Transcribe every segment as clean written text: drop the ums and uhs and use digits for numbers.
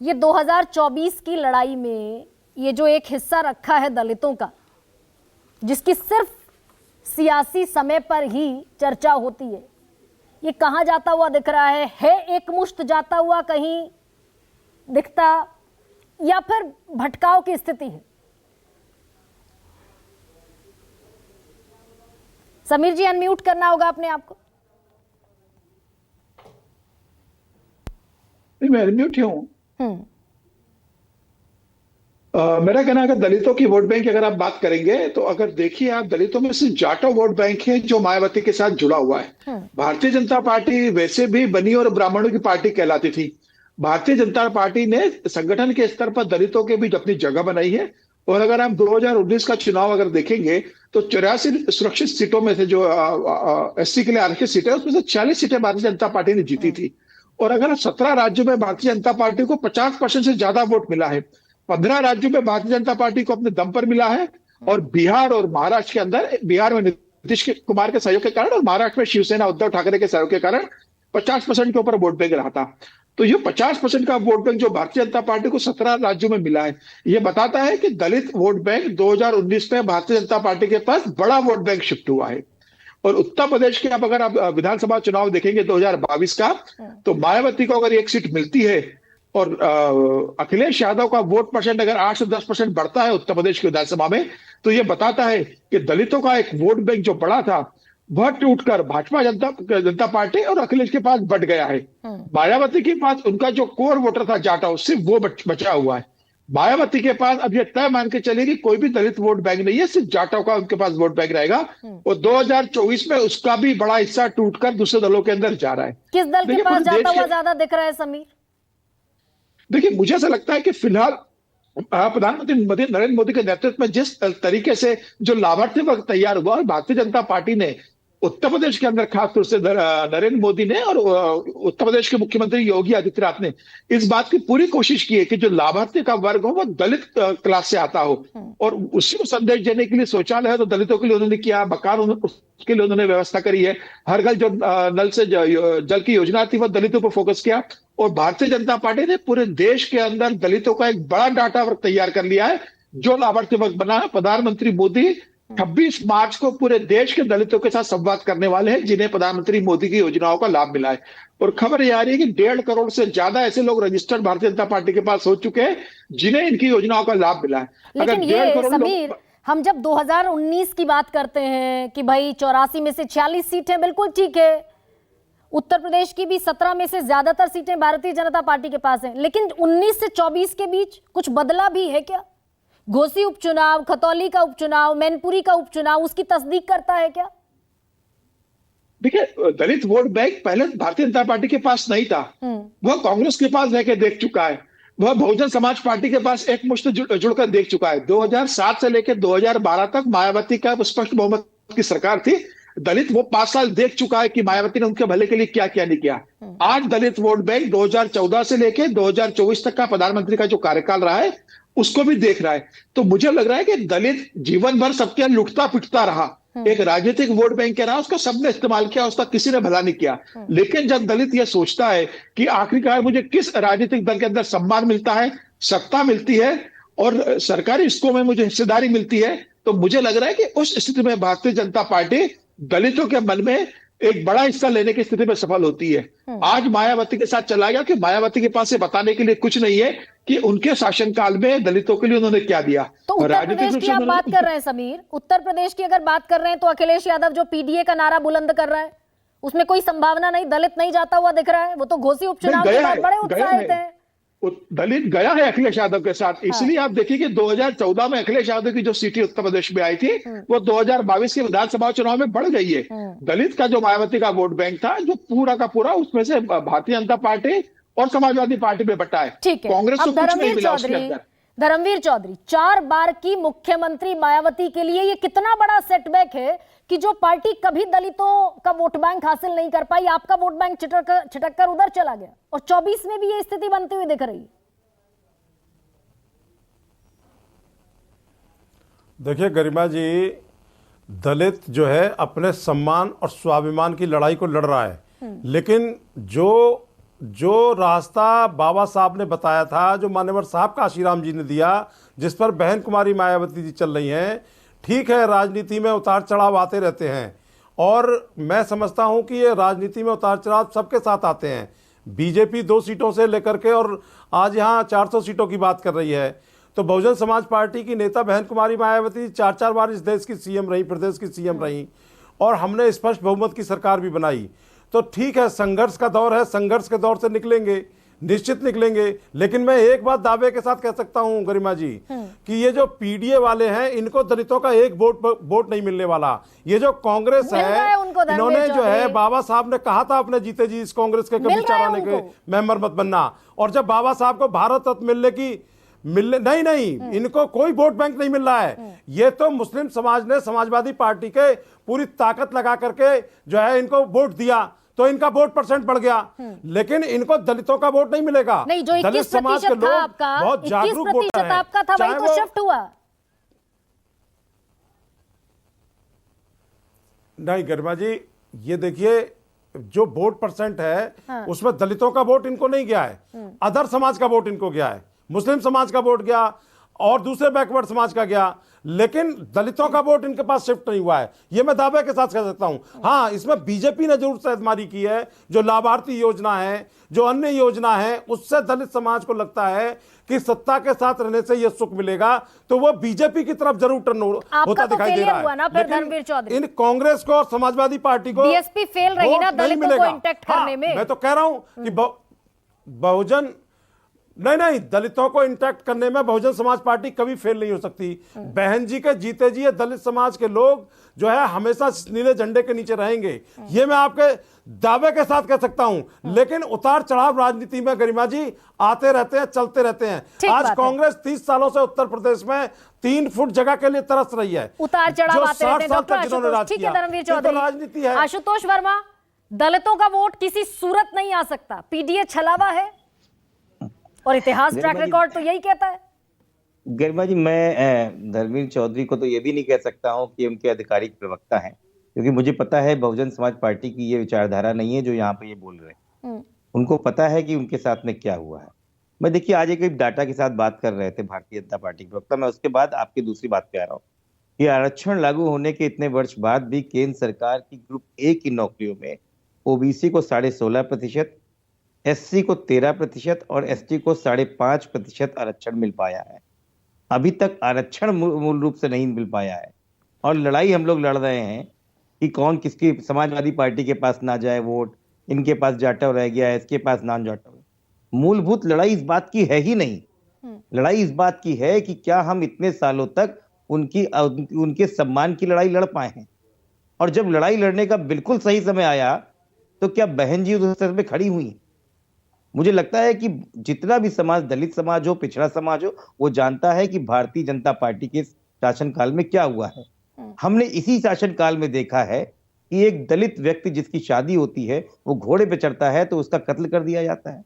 ये 2024 की लड़ाई में ये जो एक हिस्सा रखा है दलितों का, जिसकी सिर्फ सियासी समय पर ही चर्चा होती है, ये कहां जाता हुआ दिख रहा है एक मुश्त जाता हुआ कहीं दिखता, या फिर भटकाव की स्थिति है? समीर जी, अनम्यूट करना होगा अपने आप को। मैं अनम्यूट हूं। मेरा कहना है, अगर दलितों की वोट बैंक की अगर आप बात करेंगे तो अगर देखिए आप, दलितों में सिर्फ जाटो वोट बैंक है जो मायावती के साथ जुड़ा हुआ है। भारतीय जनता पार्टी वैसे भी बनी और ब्राह्मणों की पार्टी कहलाती थी। भारतीय जनता पार्टी ने संगठन के स्तर पर दलितों के बीच अपनी जगह बनाई है। और अगर आप 2019 का चुनाव अगर देखेंगे तो 84 सुरक्षित सीटों में से जो एससी के लिए आरक्षित सीटें, उसमें से 40 सीटें भारतीय जनता पार्टी ने जीती थी। और अगर 17 राज्यों में भारतीय जनता पार्टी को 50% से ज्यादा वोट मिला है। 15 राज्यों में भारतीय जनता पार्टी को अपने दम पर मिला है। और बिहार और महाराष्ट्र के अंदर, बिहार में नीतीश कुमार के सहयोग के कारण और महाराष्ट्र में शिवसेना उद्धव ठाकरे के सहयोग के कारण 50% के ऊपर वोट बैंक रहा था। तो ये 50% का वोट बैंक जो भारतीय जनता पार्टी को 17 राज्यों में मिला है, ये बताता है कि दलित वोट बैंक 2019 में भारतीय जनता पार्टी के पास बड़ा वोट बैंक शिफ्ट हुआ है। और उत्तर प्रदेश के अगर आप विधानसभा चुनाव देखेंगे 2022 का, तो मायावती को अगर एक सीट मिलती है और अखिलेश यादव का वोट परसेंट अगर 8 से 10% बढ़ता है उत्तर प्रदेश की विधानसभा में, तो यह बताता है कि दलितों का एक वोट बैंक जो बड़ा था वह टूटकर भाजपा जनता पार्टी और अखिलेश के पास बढ़ गया है। मायावती के पास उनका जो कोर वोटर था जाटा, सिर्फ वो बचा हुआ है। मायावती के पास अब ये तय मान के चलेगी कोई भी दलित वोट बैंक नहीं है, सिर्फ जाटों का उनके पास वोट बैंक रहेगा। और 2024 में उसका भी बड़ा हिस्सा टूटकर दूसरे दलों के अंदर जा रहा है। किस दल के पास जाता हुआ ज्यादा दिख रहा है समीर? देखिए, मुझे ऐसा लगता है कि फिलहाल प्रधानमंत्री नरेंद्र मोदी के नेतृत्व में जिस तरीके से जो लाभार्थी वर्ग तैयार हुआ, और भारतीय जनता पार्टी ने उत्तर प्रदेश के अंदर खासतौर से नरेंद्र मोदी ने और उत्तर प्रदेश के मुख्यमंत्री योगी आदित्यनाथ ने इस बात की पूरी कोशिश की है कि जो लाभार्थी का वर्ग हो वो दलित क्लास से आता हो, और उसी को संदेश देने के लिए शौचालय है तो दलितों के लिए उन्होंने किया, मकान उसके लिए उन्होंने व्यवस्था करी है, हर घर जो नल से जल की योजना थी वो दलितों पर फोकस किया। और भारतीय जनता पार्टी ने पूरे देश के अंदर दलितों का एक बड़ा डाटा वर्क तैयार कर लिया है जो लाभार्थी वर्ग बना है। प्रधानमंत्री मोदी 26 मार्च को पूरे देश के दलितों के साथ संवाद करने वाले हैं जिन्हें प्रधानमंत्री मोदी की योजनाओं का लाभ मिला है। और खबर यह आ रही है कि 1.5 करोड़ से ज्यादा ऐसे लोग रजिस्टर्ड भारतीय जनता पार्टी के पास हो चुके हैं जिन्हें इनकी योजनाओं का लाभ मिला है। लेकिन ये समीर, हम जब 2019 की बात करते हैं कि भाई 84 में से 46 सीटें, बिल्कुल ठीक है, उत्तर प्रदेश की भी 17 में से ज्यादातर सीटें भारतीय जनता पार्टी के पास हैं, लेकिन 19 से 24 के बीच कुछ बदला भी है क्या? घोसी उपचुनाव, खतौली का उपचुनाव, मैनपुरी का उपचुनाव उसकी तस्दीक करता है क्या? देखिए, दलित वोट बैंक पहले भारतीय जनता पार्टी के पास नहीं था, वह कांग्रेस के पास रह के देख चुका है, वह बहुजन समाज पार्टी के पास एक मुश्त जुड़कर देख चुका है। 2007 से लेकर 2012 तक मायावती का स्पष्ट बहुमत की सरकार थी। दलित वो 5 साल देख चुका है कि मायावती ने उनके भले के लिए क्या क्या नहीं किया। आज दलित वोट बैंक 2014 से लेकर 2024 तक का प्रधानमंत्री का जो कार्यकाल रहा है उसको भी देख रहा है। तो मुझे लग रहा है कि दलित जीवन भर सबके लुटता पिटता रहा, एक राजनीतिक वोट बैंक के रहा, उसका सबने इस्तेमाल किया, उसका किसी ने भला नहीं किया। लेकिन जब दलित यह सोचता है कि आखिरकार मुझे किस राजनीतिक दल के अंदर सम्मान मिलता है, सत्ता मिलती है और सरकारी स्कूल में मुझे हिस्सेदारी मिलती है, तो मुझे लग रहा है कि उस स्थिति में भारतीय जनता पार्टी दलितों के मन में एक बड़ा हिस्सा लेने की स्थिति में सफल होती है। आज मायावती के साथ चला गया कि मायावती के पास से बताने के लिए कुछ नहीं है कि उनके शासनकाल में दलितों के लिए उन्होंने क्या दिया। तो उत्तर प्रदेश की आप बात कर रहे हैं समीर, उत्तर प्रदेश की अगर बात कर रहे हैं तो अखिलेश यादव जो पीडीए का नारा बुलंद कर रहा है उसमें कोई संभावना नहीं, दलित नहीं जाता हुआ दिख रहा है। वो तो घोसी उपचुनाव के बाद बड़े उत्साहित हैं। दलित गया है अखिलेश यादव के साथ। इसलिए आप देखिए कि 2014 में अखिलेश यादव की जो सीटें उत्तर प्रदेश में आई थी वो 2022 के विधानसभा चुनाव में बढ़ गई है। दलित का जो मायावती का वोट बैंक था जो पूरा का पूरा, उसमें से भारतीय जनता पार्टी और समाजवादी पार्टी में बटा है। कांग्रेस को कुछ नहीं मिला उसके अंदर। धर्मवीर चौधरी, 4 बार की मुख्यमंत्री मायावती के लिए ये कितना बड़ा सेटबैक है कि जो पार्टी कभी दलितों का वोट बैंक हासिल नहीं कर पाई, आपका वोट बैंक छिटक कर उधर चला गया, और 24 में भी ये स्थिति बनती हुई दिख रही है। देखिए गरिमा जी, दलित जो है अपने सम्मान और स्वाभिमान की लड़ाई को लड़ रहा है, लेकिन जो जो रास्ता बाबा साहब ने बताया था, जो मान्यवर साहब काशीराम जी ने दिया, जिस पर बहन कुमारी मायावती जी चल रही हैं, ठीक है राजनीति में उतार चढ़ाव आते रहते हैं और मैं समझता हूं कि ये राजनीति में उतार चढ़ाव सबके साथ आते हैं। बीजेपी 2 सीटों से लेकर के और आज यहाँ 400 सीटों की बात कर रही है, तो बहुजन समाज पार्टी की नेता बहन कुमारी मायावती 4-4 बार इस देश की सीएम रही, प्रदेश की सीएम रही और हमने स्पष्ट बहुमत की सरकार भी बनाई। तो ठीक है, संघर्ष का दौर है, संघर्ष के दौर से निकलेंगे, निश्चित निकलेंगे। लेकिन मैं एक बात दावे के साथ कह सकता हूं गरिमा जी कि ये जो पीडीए वाले हैं, इनको दलितों का एक वोट नहीं मिलने वाला। ये जो कांग्रेस है, इन्होंने जो है, बाबा साहब ने कहा था अपने जीते जी इस कांग्रेस के कभी चराने के मेंबर मत बनना, और जब बाबा साहब को भारत रत्न नहीं, इनको कोई वोट बैंक नहीं मिल रहा है। ये तो मुस्लिम समाज ने समाजवादी पार्टी के पूरी ताकत लगा करके जो है इनको वोट दिया, तो इनका वोट परसेंट बढ़ गया, लेकिन इनको दलितों का वोट नहीं मिलेगा। नहीं, जो 21% था आपका, बहुत जागरूक वोटर हैं, आपका था, वही तो शिफ्ट हुआ। नहीं गरिमा जी, ये देखिए जो वोट परसेंट है उसमें दलितों का वोट इनको नहीं गया है, अदर समाज का वोट इनको गया है, मुस्लिम समाज का वोट गया और दूसरे बैकवर्ड समाज का गया, लेकिन दलितों का वोट इनके पास शिफ्ट नहीं हुआ है। यह मैं दावे के साथ कह सकता हूं। हां, इसमें बीजेपी ने जरूर सहदमारी की है, जो लाभार्थी योजना है, जो अन्य योजना है, उससे दलित समाज को लगता है कि सत्ता के साथ रहने से यह सुख मिलेगा, तो वो बीजेपी की तरफ जरूर टर्न होता दिखाई दे रहा है। लेकिन इन कांग्रेस को और समाजवादी पार्टी को बीएसपी फेल रही ना दलितों को इंटैक्ट करने में। मैं तो कह रहा हूं कि बहुजन नहीं, दलितों को इंटैक्ट करने में बहुजन समाज पार्टी कभी फेल नहीं हो सकती। बहन जी के जीते जी ये दलित समाज के लोग जो है हमेशा नीले झंडे के नीचे रहेंगे, ये मैं आपके दावे के साथ कह सकता हूं। लेकिन उतार चढ़ाव राजनीति में गरिमा जी आते रहते हैं, चलते रहते हैं। आज कांग्रेस 30 सालों से उत्तर प्रदेश में 3 फुट जगह के लिए तरस रही है, उतार चढ़ाव आते रहते हैं। डॉक्टर आशुतोष, ठीक है धर्मवीर चौधरी, राजनीति है। आशुतोष वर्मा, दलितों का वोट किसी सूरत नहीं आ सकता, पीडीए छलावा है और इतिहास ट्रैक रिकॉर्ड तो यही कहता है। गरिमा जी, मैं धर्मवीर चौधरी को तो ये भी नहीं कह सकता हूं कि उनके आधिकारिक प्रवक्ता हैं, क्योंकि मुझे पता है बहुजन समाज पार्टी की ये विचारधारा नहीं है जो यहाँ पे ये बोल रहे हैं। उनको पता है कि उनके साथ में क्या हुआ है। मैं देखिए, आज एक डाटा के साथ बात कर रहे थे भारतीय जनता पार्टी के प्रवक्ता, मैं उसके बाद आपकी दूसरी बात पे आ रहा हूँ कि आरक्षण लागू होने के इतने वर्ष बाद भी केंद्र सरकार की ग्रुप ए की नौकरियों में ओबीसी को 16.5%, एससी को 13% और एसटी को 5.5% आरक्षण मिल पाया है। अभी तक आरक्षण मूल रूप से नहीं मिल पाया है और लड़ाई हम लोग लड़ रहे हैं कि कौन किसकी, समाजवादी पार्टी के पास ना जाए वोट, इनके पास जाटव रह गया है, इसके पास नॉन जाटव। मूलभूत लड़ाई इस बात की है ही नहीं। लड़ाई इस बात की है कि क्या हम इतने सालों तक उनके सम्मान की लड़ाई लड़ पाए हैं, और जब लड़ाई लड़ने का बिल्कुल सही समय आया तो क्या बहन जी उस स्तर पे खड़ी हुई? मुझे लगता है कि जितना भी समाज, दलित समाज हो, पिछड़ा समाज हो, वो जानता है कि भारतीय जनता पार्टी के शासनकाल में क्या हुआ है। हमने इसी शासनकाल में देखा है कि एक दलित व्यक्ति जिसकी शादी होती है, वो घोड़े पे चढ़ता है तो उसका कत्ल कर दिया जाता है।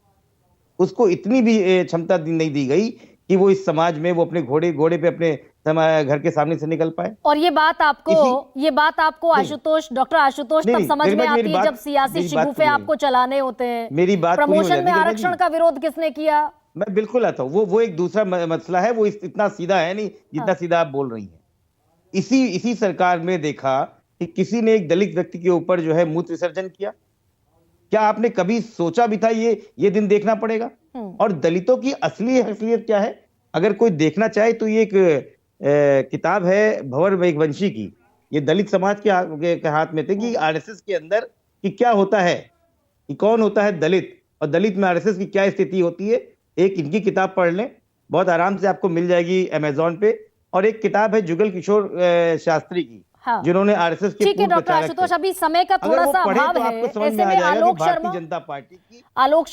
उसको इतनी भी क्षमता नहीं दी गई कि वो इस समाज में वो अपने घोड़े पे अपने घर के सामने से निकल पाए। और ये बात आपको आशुतोष, डॉक्टर आशुतोष तब समझ में आती है जब सियासी शिगुफे आपको चलाने होते हैं। मेरी बात प्रमोशन में आरक्षण का विरोध किसने किया? मैं बिल्कुल आता हूँ, वो एक दूसरा मसला है, वो इतना सीधा है नहीं जितना सीधा आप बोल रही हैं। इसी सरकार में देखा कि किसी ने एक दलित व्यक्ति के ऊपर जो है मूत्र विसर्जन किया। क्या आपने कभी सोचा भी था ये दिन देखना पड़ेगा? और दलितों की असली हसीयत क्या है, अगर कोई देखना चाहे तो ये एक किताब है भंवर मेघवंशी की, ये दलित समाज के हाथ में थे कि आरएसएस के अंदर कि क्या होता है, कि कौन होता है दलित, और दलित में आरएसएस की क्या स्थिति होती है। एक इनकी किताब पढ़ लें, बहुत आराम से आपको मिल जाएगी अमेजोन पे। और एक किताब है जुगल किशोर शास्त्री की, हाँ। जिन्होंने आरएसएस के ठीक है डॉक्टर आशुतोष, अभी समय का थोड़ा सा अभाव है, ऐसे में आलोक शर्मा, जनता पार्टी की आलोक